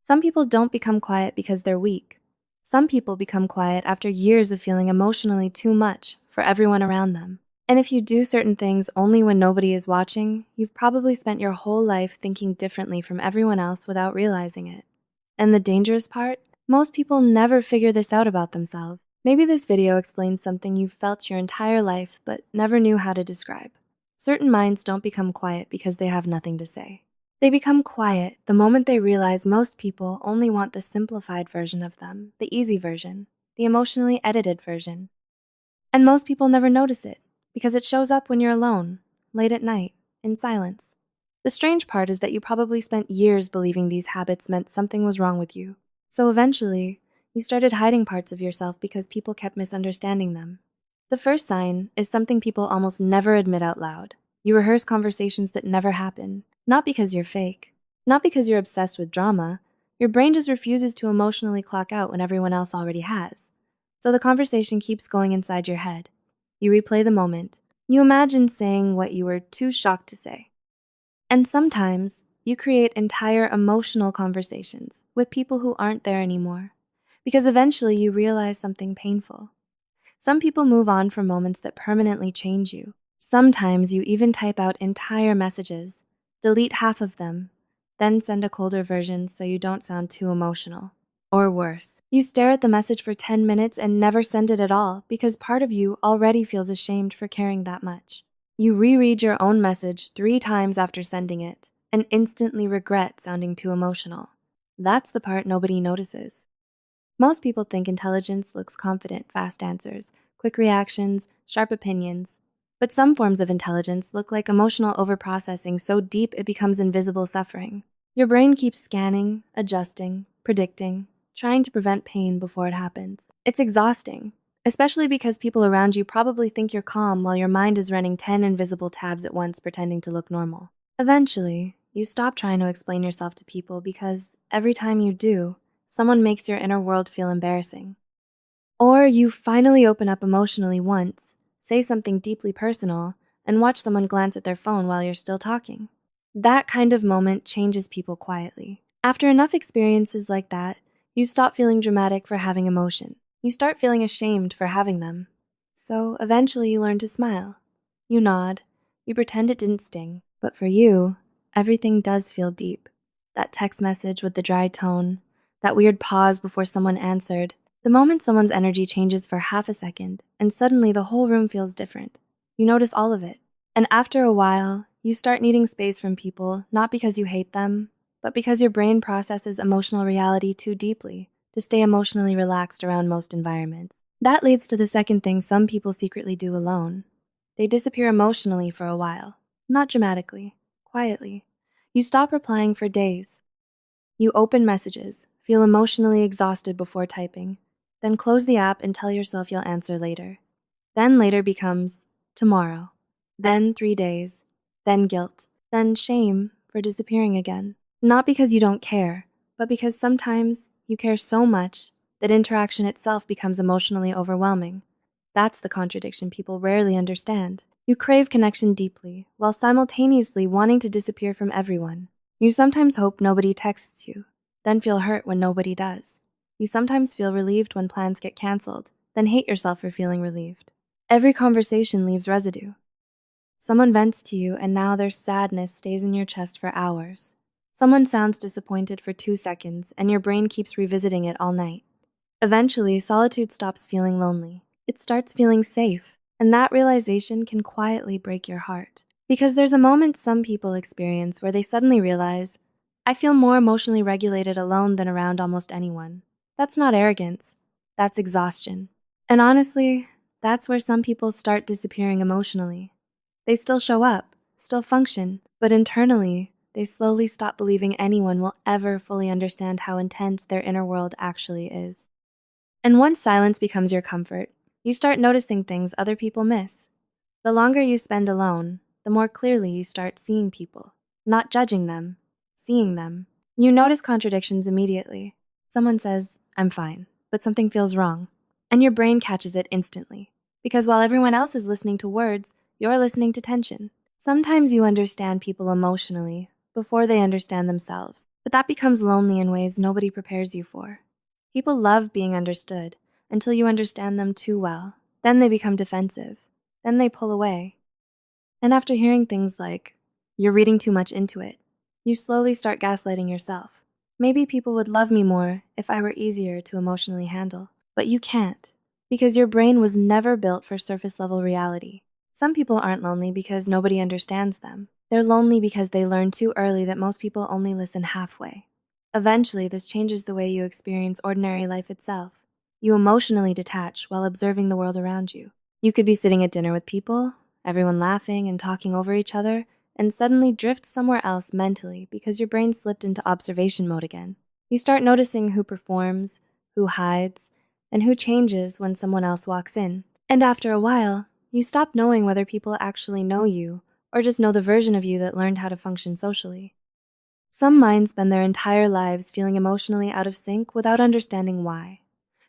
Some people don't become quiet because they're weak. Some people become quiet after years of feeling emotionally too much for everyone around them. And if you do certain things only when nobody is watching, you've probably spent your whole life thinking differently from everyone else without realizing it. And the dangerous part? Most people never figure this out about themselves. Maybe this video explains something you've felt your entire life but never knew how to describe. Certain minds don't become quiet because they have nothing to say. They become quiet the moment they realize most people only want the simplified version of them, the easy version, the emotionally edited version. And most people never notice it because it shows up when you're alone, late at night, in silence. The strange part is that you probably spent years believing these habits meant something was wrong with you. So eventually, you started hiding parts of yourself because people kept misunderstanding them. The first sign is something people almost never admit out loud. You rehearse conversations that never happen, not because you're fake, not because you're obsessed with drama. Your brain just refuses to emotionally clock out when everyone else already has. So the conversation keeps going inside your head. You replay the moment. You imagine saying what you were too shocked to say. And sometimes you create entire emotional conversations with people who aren't there anymore, because eventually you realize something painful. Some people move on from moments that permanently change you. Sometimes you even type out entire messages, delete half of them, then send a colder version so you don't sound too emotional. Or worse, you stare at the message for 10 minutes and never send it at all because part of you already feels ashamed for caring that much. You reread your own message 3 times after sending it and instantly regret sounding too emotional. That's the part nobody notices. Most people think intelligence looks confident, fast answers, quick reactions, sharp opinions. But some forms of intelligence look like emotional overprocessing so deep it becomes invisible suffering. Your brain keeps scanning, adjusting, predicting, trying to prevent pain before it happens. It's exhausting, especially because people around you probably think you're calm while your mind is running 10 invisible tabs at once pretending to look normal. Eventually, you stop trying to explain yourself to people because every time you do, someone makes your inner world feel embarrassing. Or you finally open up emotionally once, say something deeply personal, and watch someone glance at their phone while you're still talking. That kind of moment changes people quietly. After enough experiences like that, you stop feeling dramatic for having emotion. You start feeling ashamed for having them. So eventually you learn to smile. You nod. You pretend it didn't sting. But for you, everything does feel deep. That text message with the dry tone, that weird pause before someone answered, the moment someone's energy changes for half a second, and suddenly the whole room feels different. You notice all of it. And after a while, you start needing space from people, not because you hate them, but because your brain processes emotional reality too deeply to stay emotionally relaxed around most environments. That leads to the second thing some people secretly do alone. They disappear emotionally for a while, not dramatically, quietly. You stop replying for days. You open messages, feel emotionally exhausted before typing, then close the app and tell yourself you'll answer later. Then later becomes tomorrow, then 3 days, then guilt, then shame for disappearing again. Not because you don't care, but because sometimes you care so much that interaction itself becomes emotionally overwhelming. That's the contradiction people rarely understand. You crave connection deeply, while simultaneously wanting to disappear from everyone. You sometimes hope nobody texts you, then feel hurt when nobody does. You sometimes feel relieved when plans get canceled, then hate yourself for feeling relieved. Every conversation leaves residue. Someone vents to you and now their sadness stays in your chest for hours. Someone sounds disappointed for 2 seconds and your brain keeps revisiting it all night. Eventually, solitude stops feeling lonely. It starts feeling safe, and that realization can quietly break your heart. Because there's a moment some people experience where they suddenly realize, I feel more emotionally regulated alone than around almost anyone. That's not arrogance, that's exhaustion. And honestly, that's where some people start disappearing emotionally. They still show up, still function, but internally, they slowly stop believing anyone will ever fully understand how intense their inner world actually is. And once silence becomes your comfort, you start noticing things other people miss. The longer you spend alone, the more clearly you start seeing people, not judging them, seeing them. You notice contradictions immediately. Someone says, I'm fine, but something feels wrong. And your brain catches it instantly. Because while everyone else is listening to words, you're listening to tension. Sometimes you understand people emotionally before they understand themselves. But that becomes lonely in ways nobody prepares you for. People love being understood until you understand them too well. Then they become defensive. Then they pull away. And after hearing things like, "You're reading too much into it," you slowly start gaslighting yourself. Maybe people would love me more if I were easier to emotionally handle. But you can't, because your brain was never built for surface level reality. Some people aren't lonely because nobody understands them. They're lonely because they learned too early that most people only listen halfway. Eventually, this changes the way you experience ordinary life itself. You emotionally detach while observing the world around you. You could be sitting at dinner with people, everyone laughing and talking over each other, and suddenly drift somewhere else mentally because your brain slipped into observation mode again. You start noticing who performs, who hides, and who changes when someone else walks in. And after a while, you stop knowing whether people actually know you or just know the version of you that learned how to function socially. Some minds spend their entire lives feeling emotionally out of sync without understanding why.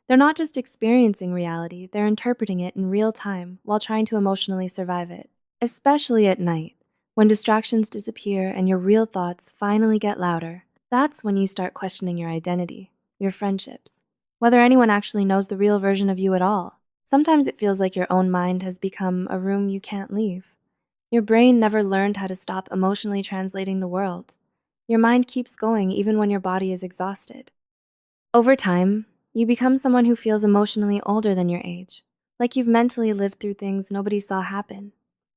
They're not just experiencing reality, they're interpreting it in real time while trying to emotionally survive it. Especially at night, when distractions disappear and your real thoughts finally get louder, that's when you start questioning your identity, your friendships, whether anyone actually knows the real version of you at all. Sometimes it feels like your own mind has become a room you can't leave. Your brain never learned how to stop emotionally translating the world. Your mind keeps going even when your body is exhausted. Over time, you become someone who feels emotionally older than your age, like you've mentally lived through things nobody saw happen.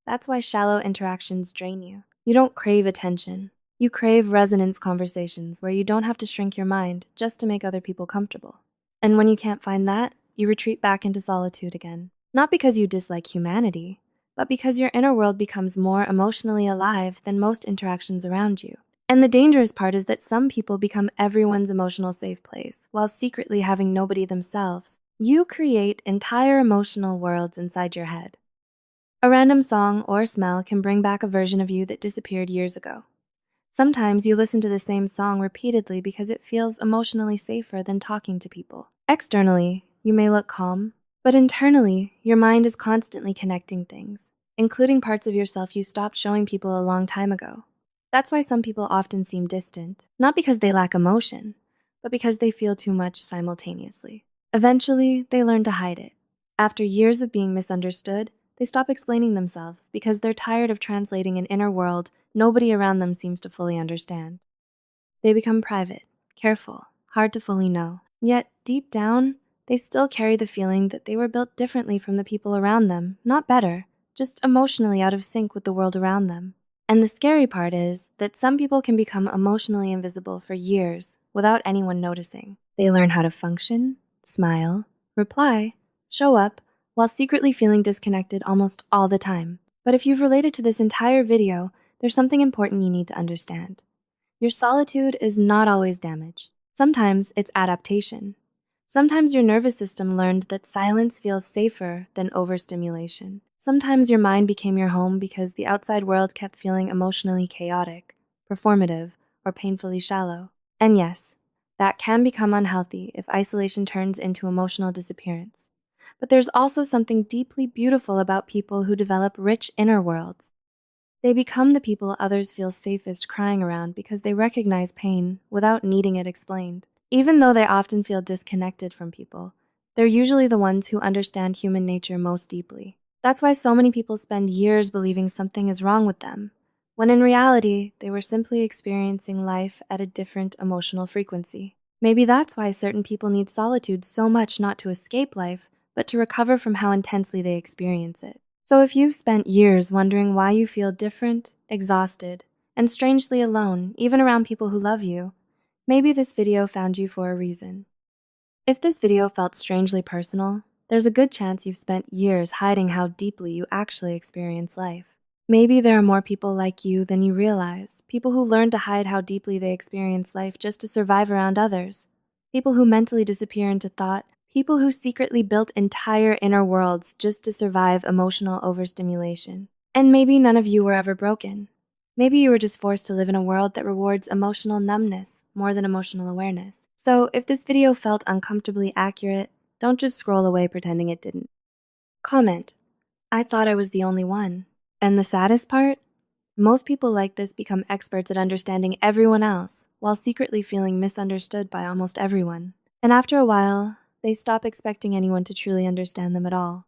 That's why shallow interactions drain you. You don't crave attention. You crave resonance conversations where you don't have to shrink your mind just to make other people comfortable. And when you can't find that, you retreat back into solitude again. Not because you dislike humanity, but because your inner world becomes more emotionally alive than most interactions around you. And the dangerous part is that some people become everyone's emotional safe place while secretly having nobody themselves. You create entire emotional worlds inside your head. A random song or smell can bring back a version of you that disappeared years ago. Sometimes you listen to the same song repeatedly because it feels emotionally safer than talking to people. Externally, you may look calm, but internally, your mind is constantly connecting things, including parts of yourself you stopped showing people a long time ago. That's why some people often seem distant, not because they lack emotion, but because they feel too much simultaneously. Eventually, they learn to hide it. After years of being misunderstood, they stop explaining themselves because they're tired of translating an inner world nobody around them seems to fully understand. They become private, careful, hard to fully know. Yet, deep down, they still carry the feeling that they were built differently from the people around them, not better, just emotionally out of sync with the world around them. And the scary part is that some people can become emotionally invisible for years without anyone noticing. They learn how to function, smile, reply, show up, while secretly feeling disconnected almost all the time. But if you've related to this entire video, there's something important you need to understand. Your solitude is not always damage. Sometimes it's adaptation. Sometimes your nervous system learned that silence feels safer than overstimulation. Sometimes your mind became your home because the outside world kept feeling emotionally chaotic, performative, or painfully shallow. And yes, that can become unhealthy if isolation turns into emotional disappearance. But there's also something deeply beautiful about people who develop rich inner worlds. They become the people others feel safest crying around because they recognize pain without needing it explained. Even though they often feel disconnected from people, they're usually the ones who understand human nature most deeply. That's why so many people spend years believing something is wrong with them, when in reality, they were simply experiencing life at a different emotional frequency. Maybe that's why certain people need solitude so much, not to escape life, but to recover from how intensely they experience it. So if you've spent years wondering why you feel different, exhausted, and strangely alone, even around people who love you, maybe this video found you for a reason. If this video felt strangely personal, there's a good chance you've spent years hiding how deeply you actually experience life. Maybe there are more people like you than you realize, people who learn to hide how deeply they experience life just to survive around others, people who mentally disappear into thought, people who secretly built entire inner worlds just to survive emotional overstimulation. And maybe none of you were ever broken. Maybe you were just forced to live in a world that rewards emotional numbness more than emotional awareness. So if this video felt uncomfortably accurate, don't just scroll away pretending it didn't. Comment, "I thought I was the only one." And the saddest part? Most people like this become experts at understanding everyone else, while secretly feeling misunderstood by almost everyone. And after a while, they stop expecting anyone to truly understand them at all.